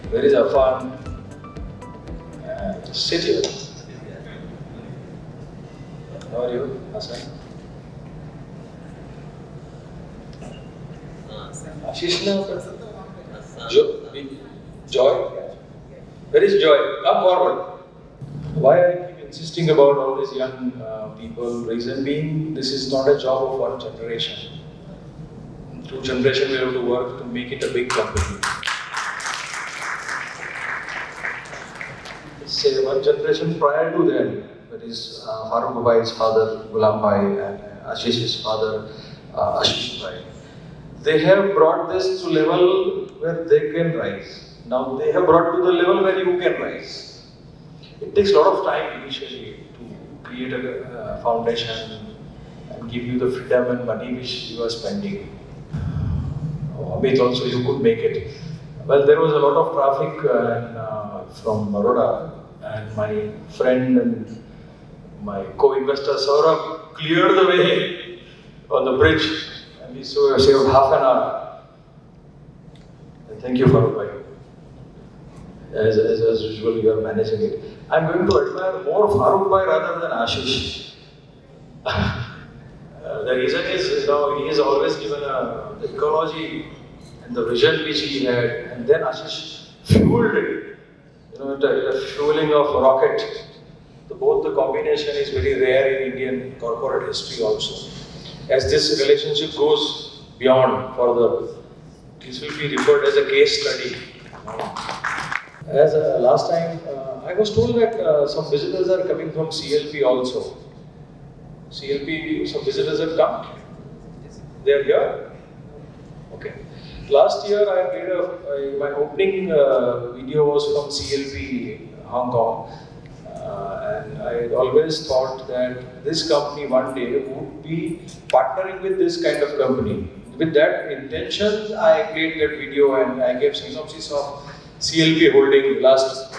Where is Afan? Sit here. How are you, Hassan? Ashish na? Joy? Where is Joy? Come forward. Why I keep insisting about all these young people? Reason being, this is not a job of one generation. 2 generations we have to work to make it a big company. Say 1 generation prior to them, that is Farooq Bhai's father, Ghulam Bhai, and Ashish's father, Ashish Bhai. They have brought this to level where they can rise. Now they have brought to the level where you can rise. It takes a lot of time initially to create a foundation and give you the freedom and money which you are spending. Amit also, you could make it. Well, there was a lot of traffic from Baroda, and my friend and my co-investor Saurabh cleared the way on the bridge, and we saved half an hour. And thank you, Farooq Bhai. As usual, you are managing it. I'm going to admire more Farooq Bhai rather than Ashish. The reason is, he has always given the ecology and the vision which he had, and then Ashish fueled it. The fueling of rocket. Both the combination is very rare in Indian corporate history also. As this relationship goes beyond further, this will be referred as a case study. As last time, I was told that some visitors are coming from CLP also. CLP, some visitors have come? They are here? Okay. Last year I made my opening video was from CLP Hong Kong. And I always thought that this company one day would be partnering with this kind of company. With that intention, I made that video and I gave synopsis of CLP holding last,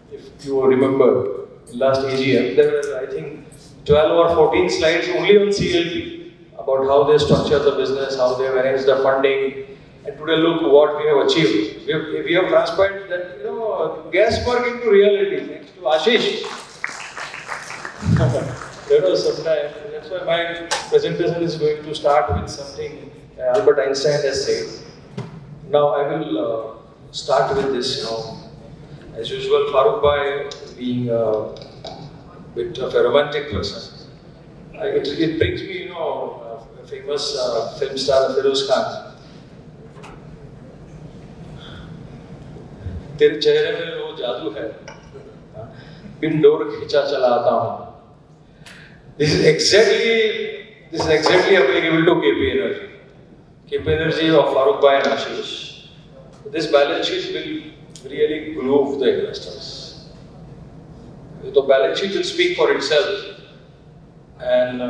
if you remember, last AGM. There were, I think, 12 or 14 slides only on CLP about how they structure the business, how they arrange the funding. And today look what we have achieved. We have transferred that, guesswork into reality. Thanks to Ashish. Sometime. That's why my presentation is going to start with something Albert Einstein has said. Now I will start with this, As usual, Farooq Bhai being a bit of a romantic person. It brings me, a famous film star Feroz Khan. तेरे चेहरे में वो जादू है, पिंडोर खींचा चला आता हूँ. This is exactly applicable to KP Energy. KP Energy of Farooq Bhai and Ashish. This balance sheet will really groove the investors. The balance sheet will speak for itself. And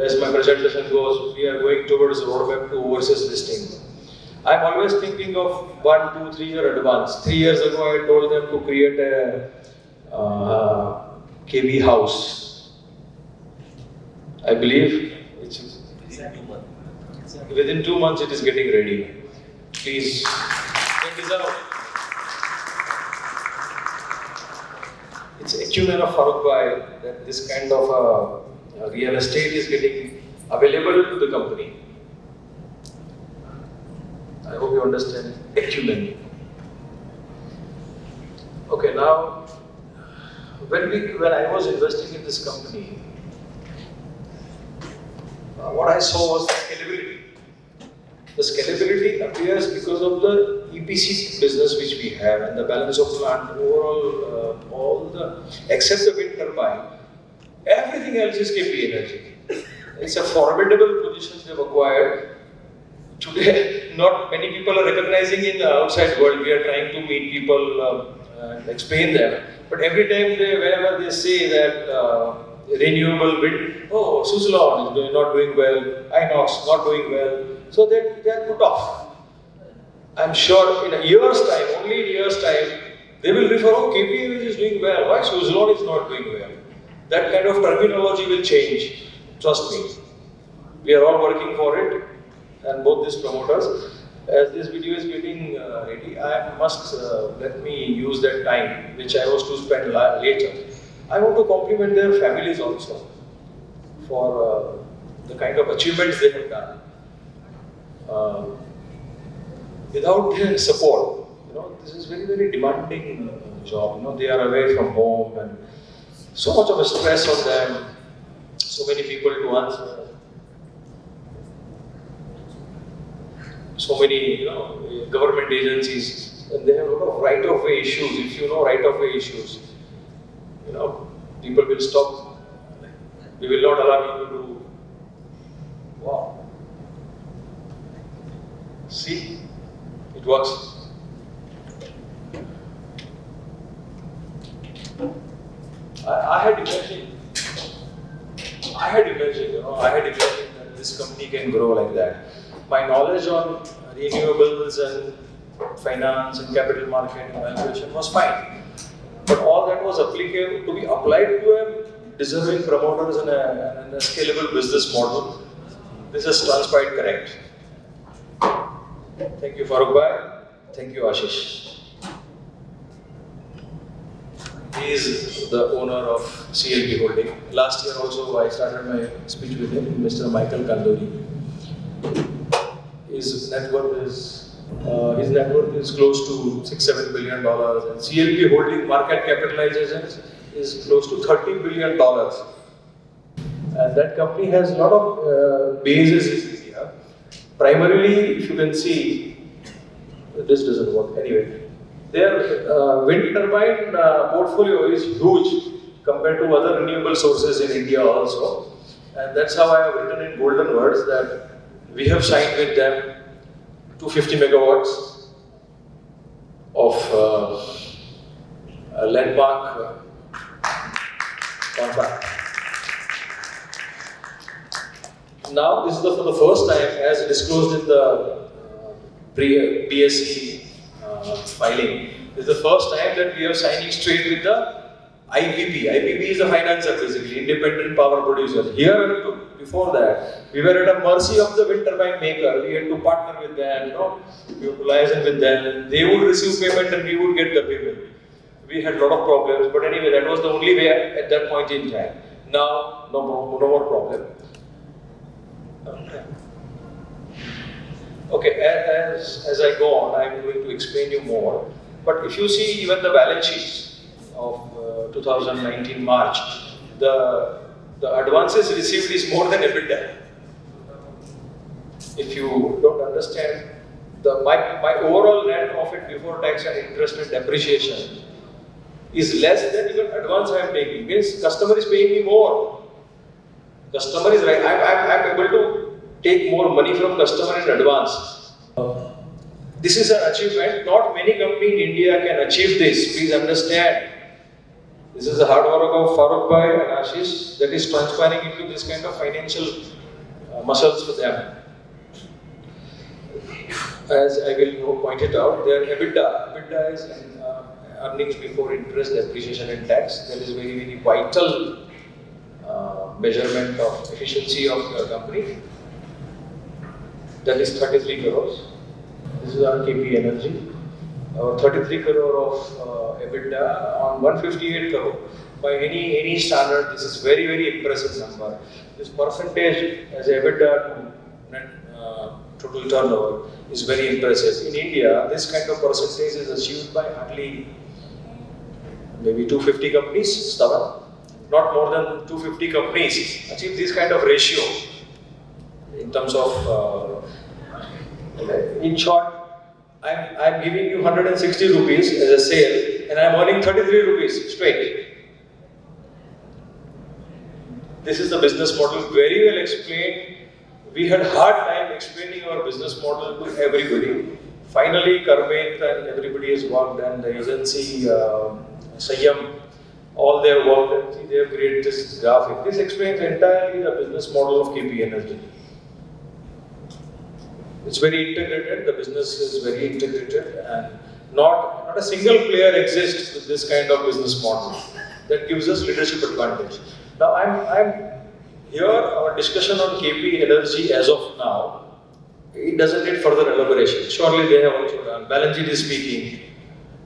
as my presentation goes, we are going towards the roadmap to overseas listing. I'm always thinking of 1, 2, 3 year advance. 3 years ago, I told them to create a KB house. I believe it's within 2 months it is getting ready. Please, they deserve. It's acumen of Farooq Bhai that this kind of real estate is getting available to the company. I hope you understand acumen. Okay, now when I was investing in this company, what I saw was the scalability. The scalability appears because of the EPC business which we have and the balance of plant overall, except the wind turbine, everything else is KP Energy. It's a formidable position they've acquired. Today, not many people are recognizing in the outside world. We are trying to meet people and explain them. But every time whenever they say that renewable wind, Suzlon is not doing well, Inox not doing well, so they are put off. I'm sure in a year's time, only in a year's time, they will refer, KP is doing well, why Suzlon is not doing well? That kind of terminology will change, trust me. We are all working for it, and both these promoters. As this video is getting ready, I must let me use that time which I was to spend later. I want to compliment their families also for the kind of achievements they have done. Without their support, this is very, very demanding job. They are away from home and so much of a stress on them, so many people to answer. So many, government agencies, and they have a lot of right-of-way issues. If you know right-of-way issues, people will stop. We will not allow you to do. Wow. See, it works. I had imagined that this company can grow like that. My knowledge on renewables and finance and capital market and valuation was fine. But all that was applicable to be applied to a deserving promoters and a scalable business model. This is transpired correct. Thank you, Farooq Bhai. Thank you, Ashish. He is the owner of CLP Holding. Last year also I started my speech with him, Mr. Michael Kanduri. His net worth is close to $6-7 billion, and CLP Holding market capitalization is close to $30 billion. And that company has a lot of bases in India. Primarily, if you can see, this doesn't work anyway. Their wind turbine portfolio is huge compared to other renewable sources in India also. And that's how I have written in golden words that we have signed with them 250 megawatts of a landmark contract. Now, this is for the first time, as disclosed in the BSE filing, this is the first time that we are signing straight with the IPP. IPP is a financer basically, independent power producer. Here, before that, we were at the mercy of the wind turbine maker. We had to partner with them, we would liaison with them. They would receive payment and we would get the payment. We had a lot of problems, but anyway, that was the only way at that point in time. Now, no more problem. Okay, as I go on, I'm going to explain you more. But if you see even the balance sheets of 2019 March, the advances received is more than EBITDA. If you don't understand, my overall net profit before tax and interest and depreciation is less than even advance I am taking. Means customer is paying me more. Customer is right. I'm able to take more money from customer in advance. This is an achievement. Not many companies in India can achieve this. Please understand. This is the hard work of Farooq Bhai and Ashish that is transpiring into this kind of financial muscles for them. As I will point it out, their EBITDA is earnings before interest, depreciation and tax. That is very, very vital measurement of efficiency of the company. That is 33 crores. This is our KP Energy. 33 crore of EBITDA on 158 crore. By any standard, this is very, very impressive number. This percentage as EBITDA to net total turnover is very impressive. In India, this kind of percentage is achieved by hardly maybe 250 companies, not more than 250 companies achieve this kind of ratio in terms of, in short, I'm giving you 160 rupees as a sale and I'm earning 33 rupees straight. This is the business model, very well explained. We had hard time explaining our business model to everybody. Finally, Karmet and everybody has worked, and the agency, Sayyam, all their work, and they have created this graphic. This explains entirely the business model of KP Energy. It's very integrated, the business is very integrated, and not a single player exists with this kind of business model. That gives us leadership advantage. Now, I'm here, our discussion on KP Energy as of now it doesn't need further elaboration. Surely they have also done. Balance sheet is speaking.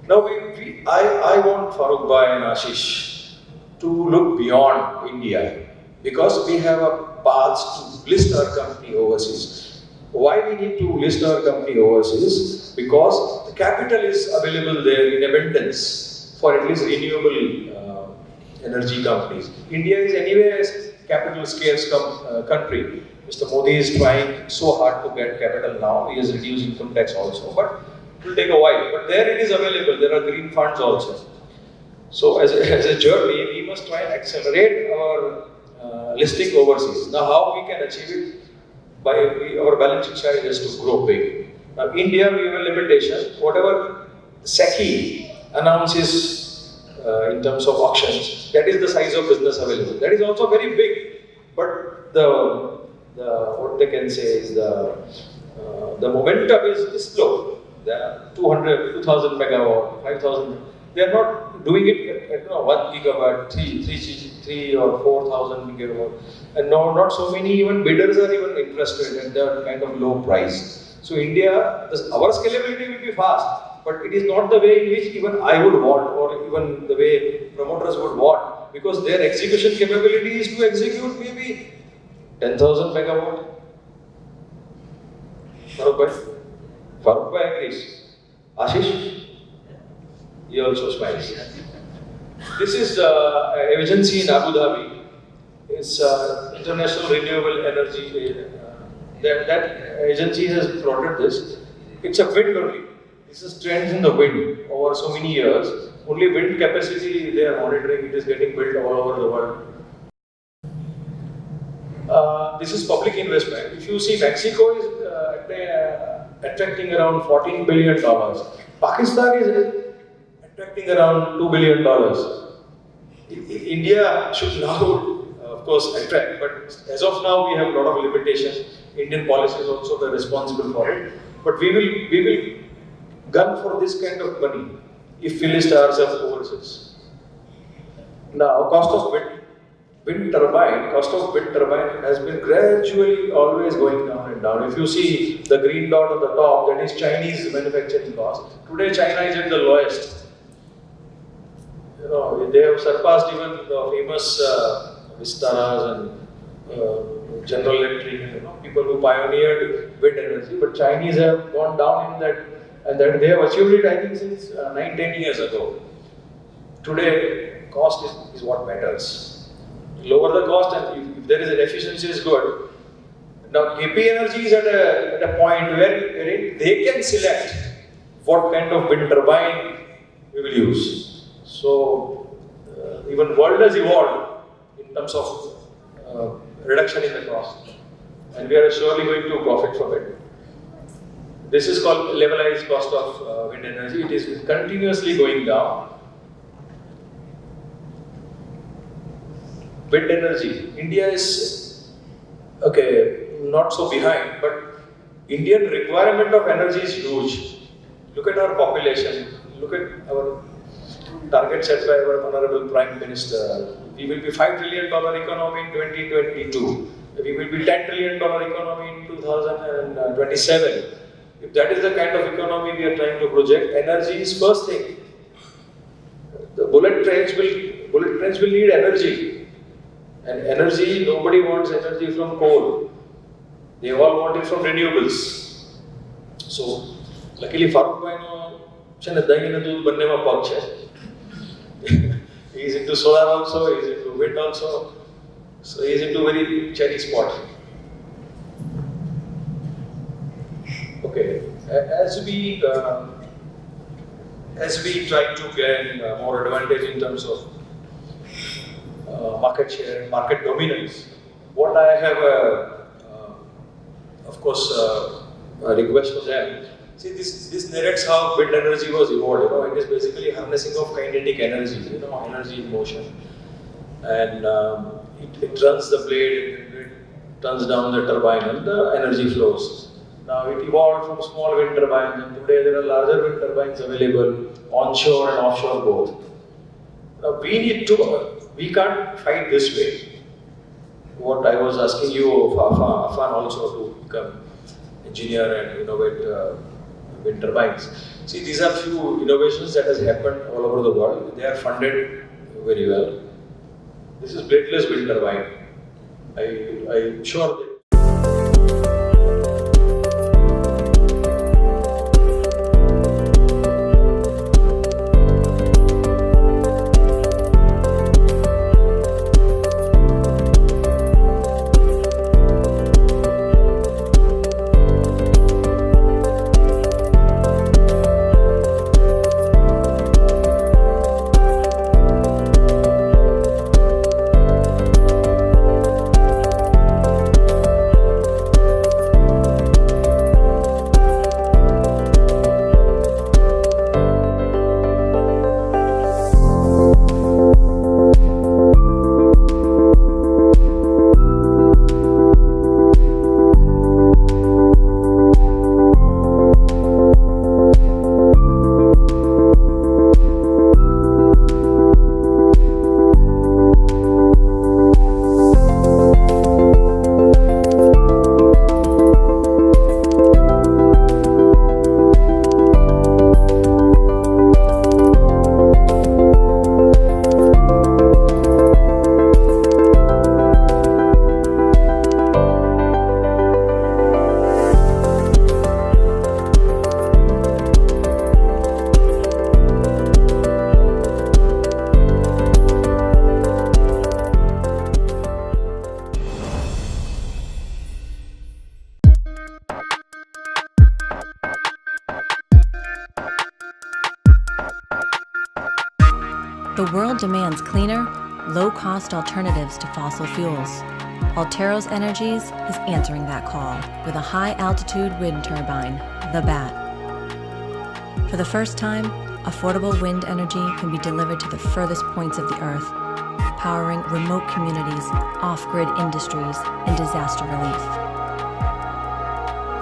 Now, I want Farooq Bhai and Ashish to look beyond India because we have a path to list our company overseas. Why we need to list our company overseas? Because the capital is available there in abundance for at least renewable energy companies. India is anyway a capital scarce country. Mr. Modi is trying so hard to get capital now. He has reduced income tax also, but it will take a while. But there it is available. There are green funds also. So as a journey, we must try and accelerate our listing overseas. Now, how we can achieve it? By our balance sheet size has to grow big. Now, India, we have a limitation. Whatever SECI announces in terms of auctions, that is the size of business available. That is also very big, but the what they can say is the momentum is slow. They are 200, 2000 megawatt, 5000. They are not doing it at 1 gigawatt, 3 or 4000 megawatt. And no, not so many even bidders are even interested at that kind of low price. So India, our scalability will be fast, but it is not the way in which even I would want or even the way promoters would want, because their execution capability is to execute maybe 10,000 megawatt. Farooq Bhai agrees. Ashish? He also smiles. This is an agency in Abu Dhabi. It's International Renewable Energy. That agency has plotted this. It's a wind only. This is trends in the wind over so many years. Only wind capacity they are monitoring. It is getting built all over the world. This is public investment. If you see, Mexico is attracting around $14 billion. Pakistan is attracting around $2 billion. India should now, of course, attract, but as of now, we have a lot of limitations. Indian policies also are responsible for it. But we will gun for this kind of money if we list ourselves overseas. Now, cost of wind turbine has been gradually always going down and down. If you see the green dot on the top, that is Chinese manufacturing cost. Today, China is at the lowest. They have surpassed even the famous Vistaras and General Electric, people who pioneered wind energy. But Chinese have gone down in that, and that they have achieved it, I think, since 9-10 years ago. Today, cost is what matters. Lower the cost, and if there is an efficiency, is good. Now, AP Energy is at a point where they can select what kind of wind turbine we will use. So, even world has evolved in terms of reduction in the cost, and we are surely going to profit from it. This is called levelized cost of wind energy. It is continuously going down. Wind energy, India is not so behind, but Indian requirement of energy is huge. Look at our population. Look at our target set by our Honorable Prime Minister. We will be $5 trillion economy in 2022. We will be $10 trillion economy in 2027. If that is the kind of economy we are trying to project, energy is first thing. The bullet trains will need energy. And energy, nobody wants energy from coal. They all want it from renewables. So, luckily, Farooq Bhai he is into solar also, he is into wind also. So, he is into very cherry spot. Okay, as we try to gain more advantage in terms of market share and market dominance, what I have, of course, a request for them. See, this narrates how wind energy was evolved. It is basically harnessing of kinetic energy, energy in motion, and it runs the blade, it turns down the turbine, and the energy flows. Now, it evolved from small wind turbines, and today there are larger wind turbines available, onshore and offshore both. Now, we can't fight this way. What I was asking you, Afan, also to become engineer and innovate wind turbines. See, these are few innovations that has happened all over the world. They are funded very well. This is bladeless wind turbine. I'm sure that The world demands cleaner, low-cost alternatives to fossil fuels. Alteros Energies is answering that call with a high-altitude wind turbine, the BAT. For the first time, affordable wind energy can be delivered to the furthest points of the Earth, powering remote communities, off-grid industries, and disaster relief.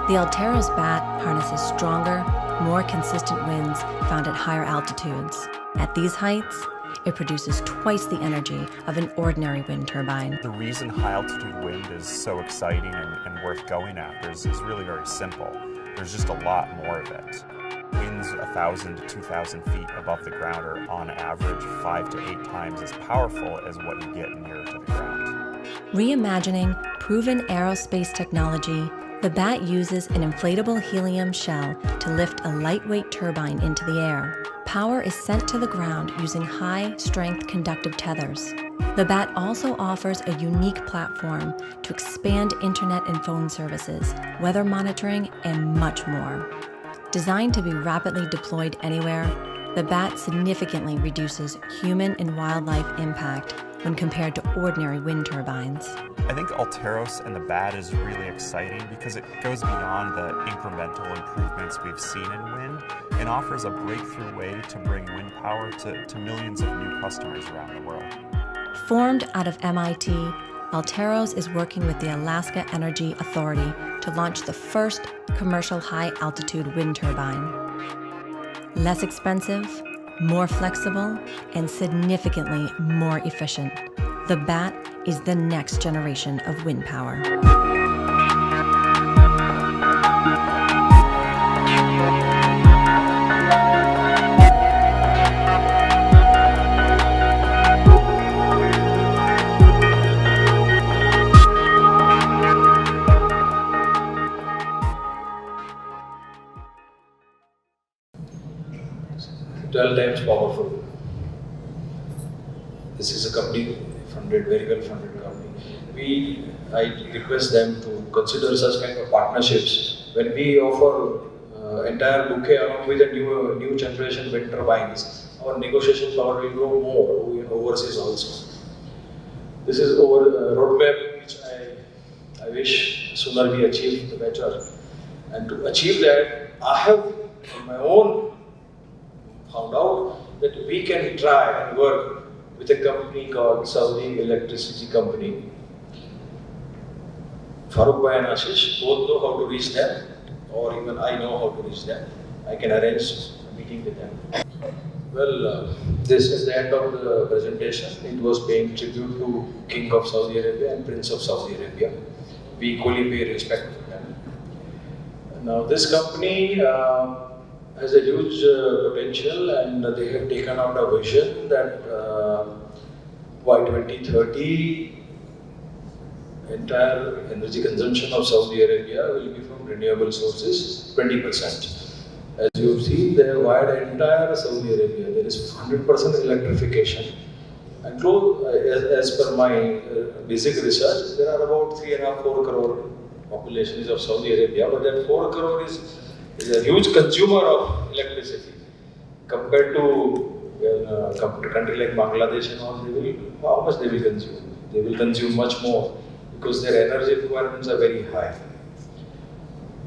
The Alteros BAT harnesses stronger, more consistent winds found at higher altitudes. At these heights, it produces twice the energy of an ordinary wind turbine. The reason high-altitude wind is so exciting and worth going after is really very simple. There's just a lot more of it. Winds 1,000 to 2,000 feet above the ground are on average 5 to 8 times as powerful as what you get nearer to the ground. Reimagining proven aerospace technology, the BAT uses an inflatable helium shell to lift a lightweight turbine into the air. Power is sent to the ground using high-strength conductive tethers. The BAT also offers a unique platform to expand internet and phone services, weather monitoring, and much more. Designed to be rapidly deployed anywhere, the BAT significantly reduces human and wildlife impact when compared to ordinary wind turbines. I think Alteros and the BAT is really exciting because it goes beyond the incremental improvements we've seen in wind and offers a breakthrough way to bring wind power to millions of new customers around the world. Formed out of MIT, Alteros is working with the Alaska Energy Authority to launch the first commercial high-altitude wind turbine. Less expensive, more flexible, and significantly more efficient. The BAT is the next generation of wind power. 12 times powerful. This is a company funded, very well funded company. I request them to consider such kind of partnerships. When we offer entire bouquet along with the new generation wind turbines, our negotiation power will grow more overseas also. This is our roadmap, which I wish sooner we achieve the better. And to achieve that, I have on my own found out that we can try and work with a company called Saudi Electricity Company. Farooq Bhai and Ashish both know how to reach them, or even I know how to reach them. I can arrange a meeting with them. Well, this is the end of the presentation. It was paying tribute to King of Saudi Arabia and Prince of Saudi Arabia. We equally pay respect to them. Now this company has a huge potential, and they have taken out a vision that by 2030, entire energy consumption of Saudi Arabia will be from renewable sources, 20%. As you have seen, they have wired entire Saudi Arabia. There is 100% electrification. And as per my basic research, there are about 3.5–4 crore populations of Saudi Arabia, but that 4 crore is a huge consumer of electricity. Compared to a country like Bangladesh and all, how much they will consume? They will consume much more because their energy requirements are very high.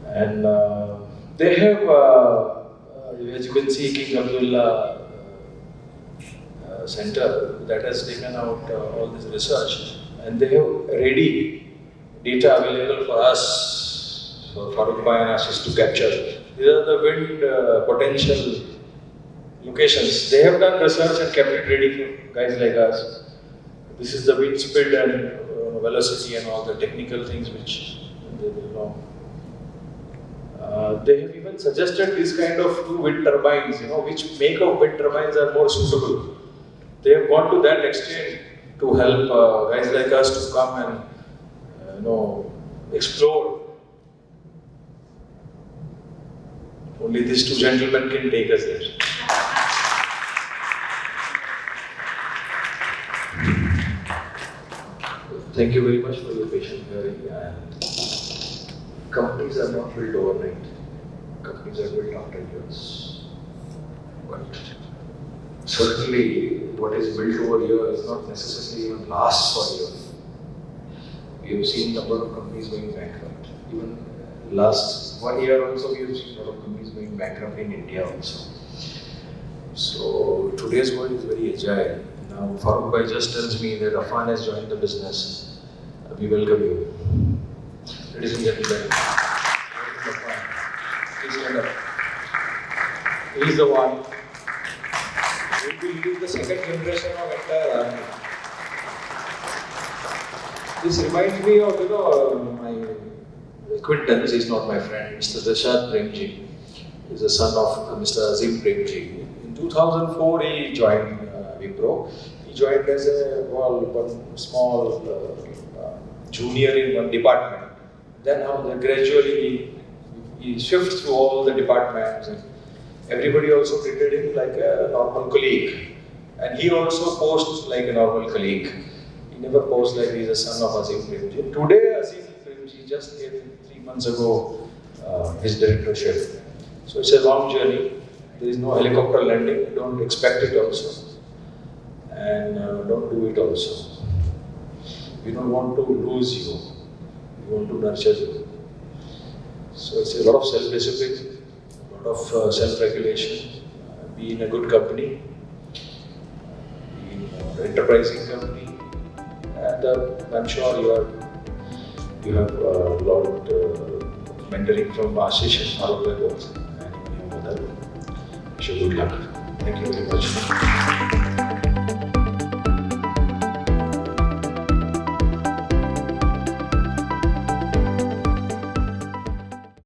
And they have, as you can see, King Abdullah Center that has taken out all this research, and they have ready data available for us, for Farooq Bhai and Ashish to capture. These are the wind potential locations. They have done research and kept it ready for guys like us. This is the wind speed and velocity and all the technical things which they will know. They have even suggested this kind of 2 wind turbines, which make of wind turbines are more suitable. They have gone to that extent to help guys like us to come and explore. Only these 2 gentlemen can take us there. Thank you very much for your patient hearing. And companies are not built overnight. Companies are built after years. But certainly, what is built over years not necessarily even lasts for years. We have seen a number of companies going bankrupt. Even last 1 year also, we have seen a lot of companies going bankrupt in India also. So today's world is very agile. Now, Farooq Bhai just tells me that Afan has joined the business. We welcome you. Ladies and gentlemen, please stand up. He is the one who will lead the second generation of entire army. This reminds me of my acquaintance. He's not my friend, Mr. Dashad Premji. He's the son of Mr. Azim Premji. In 2004, he joined Wipro. He joined as one small junior in one department. Then gradually he shifts through all the departments, and everybody also treated him like a normal colleague. And he also posed like a normal colleague. He never posed like he's a son of Azim Premji. Today, Azim Premji just gave 3 months ago his directorship. So it's a long journey. There is no helicopter landing. Don't expect it also. And don't do it also. We don't want to lose you. We want to nurture you. So it's a lot of self-discipline, a lot of self-regulation. Be in a good company, be in an enterprising company, and I'm sure you have a lot of mentoring from Ashish and Farooq both, and your mother. Wish you good luck. Thank you very much.